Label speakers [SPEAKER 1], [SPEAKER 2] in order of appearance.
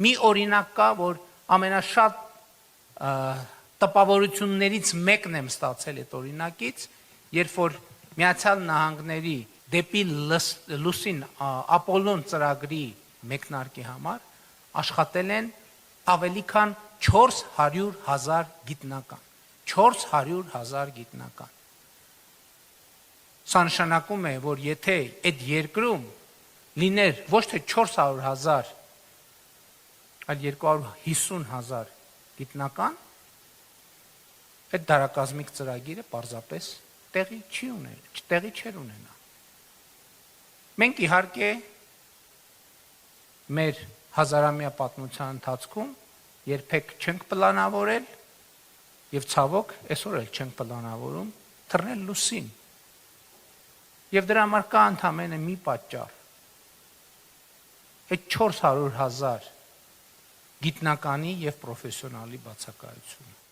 [SPEAKER 1] Մի օրինակ կա, որ ամենաշատ տպավորություններից մեկն եմ ստացել այդ օրինակից, երբ որ Միացյալ Նահանգների դեպի լուսին Ապոլոն ծրագրի մեկնարկի համար աշխատել են ավելի քան 400,000 գիտնական։ 400,000 գիտնական։ Սա նշանակում է, որ եթե այդ երկրում լիներ ոչ թե 400,000, այլ 250,000 գիտնական, այդ դարակազմիկ ծրագիրը պարզապես տեղի չէր ունենա։ Մենք իհարկե մեր հազարամյա պատմության ընթացքում երբեք չենք պլանավորել եւ ցավոք այսօր էլ չենք պլանավորում թռնել լուսին։ Եվ դրա համար կա ընդամենը մի պատճառ։ Այդ 400,000 գիտնականի եւ պրոֆեսիոնալի բացակայությունը։